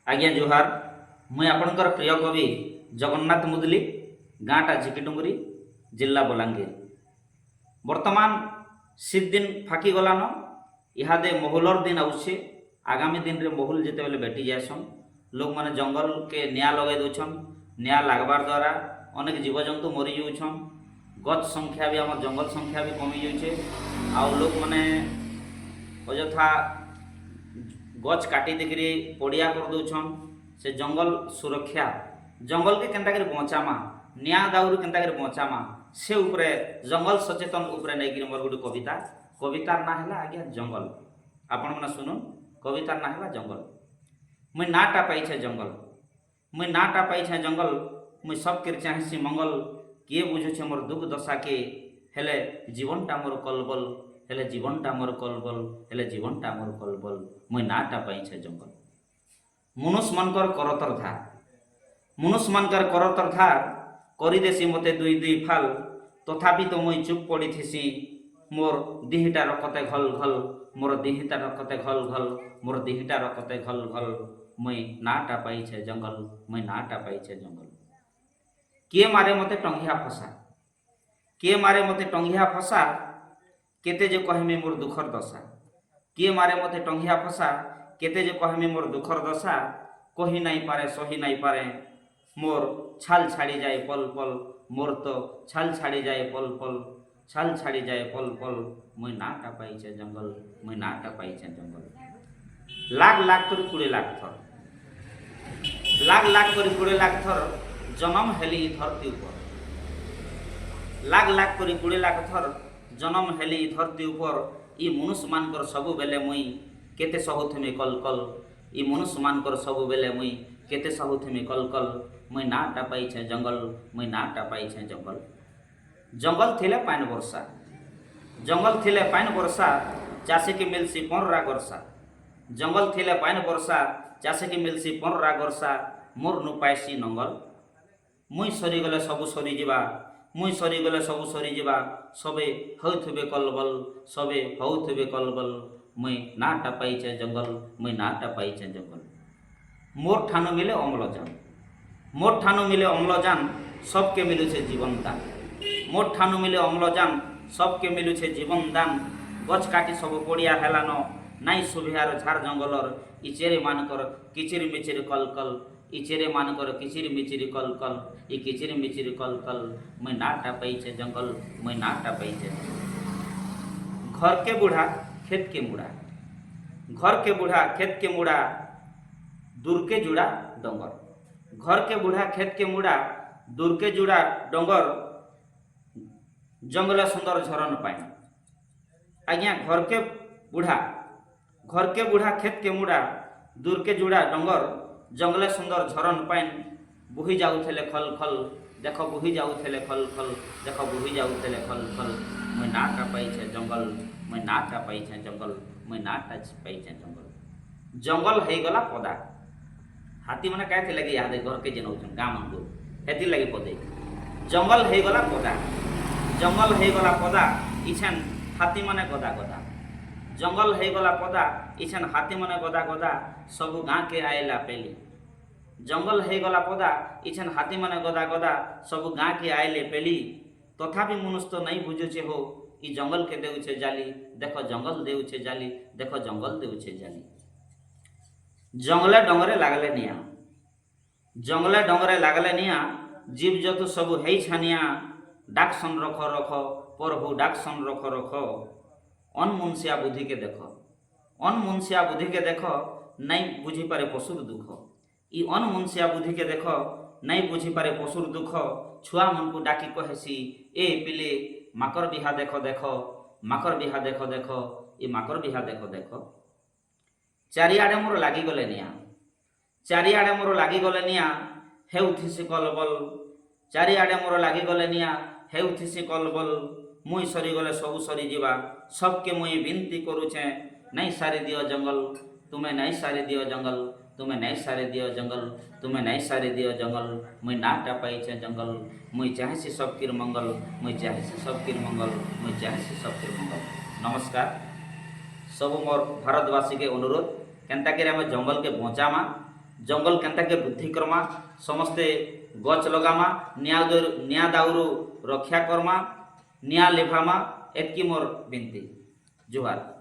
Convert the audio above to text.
आज्ञा जुहार मुई आपणकर प्रिय कवि जगन्नाथ मुदली गाँटा झिकीडुंगरी जिला बलांगीर। वर्तमान शीत दिन फाकी गलान इहादे महुलर दिन आउछे। आगामी दिन रे महुल जिते बेले बेटी जाएसन लोक माने जंगल के निया लगे दउछन। निया लागबार द्वारा अनेक जीवजंतु मरी जाउछन। गछ संख्या भी आम जंगल संख्या भी कमी जाउछे। आउ लोक माने अजथा गछ काटी देकरी पड़िया कर दउछन। से जंगल सुरक्षा जंगल के केनता कर बचामा निया दाउरु केनता कर बचामा से उपरे जंगल सचेतन उपरे नहीं मोर गोटे कविता कवितार ना है आज्ञा जंगल। आपण मैंने शुणुन कवितार ना है जंगल। मुई नाटा पाइछे जंगल मुई नाटा पाइछे जंगल मुई सबके चाहेसी मंगल। किए बुझुछे मोर दुख दशा के हेले जीवनटा मोर कलबल हेले जीवनटा मोर कलबल हेले जीवनटा मोर कलबल मुई नाटा पाइछे जंगल। मनुष्य मनकर करतर धार मनुष्य मनकर करतर धार करदेसी मते दुई दुई फाल तथापि तो मुई चुप पड़ी थीसी मोर दिहिटा रकते घल घल मोर दिहिटा रकते घल घल मोर दिहिटा रकते घल घल मुई नाटा पाइछे जंगल मुई नाटा पाइछे जंगल। किए मारे मते टंगिया फसा किए मारे मते टंगिया फसा केते जे कहमी मोर दुखर दशा। किए मारे मते टंगिया फसा केते जे कहमी मोर दुखर दशा। कही नहीं पारे सही नहीं पारे मोर छाल छाड़ी जाए पल पल मोर तो छाल छाड़ी जाए पल पल छाल छाड़ी जाए पल पल मुई नाटा पाइछे जंगल मुई नाटा पाइछे जंगल। लाख लाख कर 20 लाख थर लाख लाख कर 20 लाख थर जन्म हेली धरती ऊपर। लाख लाख कर 20 लाख थर जन्म हेली धरती ऊपर। ई मनुष्य मानकर सबु बेले मुई केते सहुथेमी कल कल ई मनुष्य मानकर सबु बेले मुई केते सहुथेमी कल कल मुई नाटा पाइछे जंगल मुई नाटा पाइछे जंगल। जंगल थिले पाइन वर्षा जंगल थिले पाइन वर्षा चाषी की मिलसी पंरा गर्सा। जंगल थिले पाइन वर्षा चाषी की मिलसी पंरा गर्सा मोर नु पाइसी नंगल। मुई सरी गले सबु सरी जीवा मुई सरी गले सबु सरी जीवा सबे हउथबे कलबल सबे हउथबे कलबल मुई नाटा पाइछे जंगल मुई नाटा पाइछे जंगल। मोर ठानु मिले अम्लजान मोर ठानु मिले अम्लजान सबके मिलुछे जीवन दान। मोर ठानु मिले अम्लजान सबके मिलुछे जीवन दान। गछ काटी सब पड़िया हेलान नाई सुभियार झार जंगलर इचेरे मानकर किचिर मिचिर कल कल इचेरे मानकर किचिर मिचिर कल कल ई किचिर मिचिर कल कल मुई नाटा पाइछे जंगल मुई नाटा पाइछे। घर के बूढ़ा खेत के मुड़ा घर के बूढ़ा खेत के मुड़ा दूर के जुड़ा डोंगर। घर के बूढ़ा खेत के मुड़ा दूर के जुड़ा डोंगर जंगल सुंदर झरन पाइन। आज्ञा घर के बूढ़ा खेत के मुड़ा दूर के जुड़ा डोंगर जंगल सुंदर झरन पाइन। बुही जाउथेले खल खल देख बुही जाउथेले खल खल देख बुही जाउथेले खल खल मुई नाटा पाइछे जंगल मुई नाटा पाइछे जंगल मुई नाटा पाइछे जंगल। जंगल है गला पदा हाथी माने कहते लगे याद घर के जनौछन गाँ मन को हेती लगे पदे जंगल है गला पदा जंगल है गला पदा इछन हाथी माने गदा गदा। जंगल है गला पदा इछन हाथी माने गदा गदा सबु गाँ के आएला पेली। जंगल है गला पदा इछन हाथी माने गदा गदा सबु गाँ के आएले पेली। तथापि मनुष्य तो नहीं बुझुछे हो ई जंगल के देउछे जाली देखो जंगल देउछे जाली देखो जंगल देउछे जाली। जंगले डंगरे लागले निया जंगले डंगरे लागले निया जीव जतु सबु हेई छानिया डाक सन रख रख प्रभु डाक सन रख रख। अन मुंसिया बुद्धि के देखो अन मुंसिया बुद्धि के देखो नहीं बुझी पारे पशुर दुख। ई अन मुंसिया बुद्धि के देखो नहीं बुझी पारे पशुर दुख। छुआ मन को डाकी कहेसी ए पिले माकर बिहा देखो देखो माकर बिहा देखो देखो ये माकर बिहा देखो देखो। चारिआडे मोर लागी गले निया चारिआडे मोर लागी गले निया हेउथिसी कलबल। चारिआडे मोर लागी गले निया हेउथिसी कलबल। मुई सरी गले सबु सरी जीवा सबके मुई विनती करूछे नहीं सारी दियो जंगल तुम्हें नहीं सारी दियो जंगल तुम्हें नहीं सारी दियो जंगल तुम्हें नहीं सारी दियो जंगल। मुई नाटा पाइछे जंगल मुई चाहेसी सबकिर मंगल मुई चाहेसी सबकिर मंगल मुई चाहेसी सबकिर मंगल। नमस्कार सब मोर भारतवासी के अनुरोध केनता करे आम जंगल के बचामा जंगल केन्ता के वृद्धि करमा, समस्ते गच लगामा, निया दाउरू रक्षा करमा, निया लिभामा, एतकी मोर बिनती। जुहार।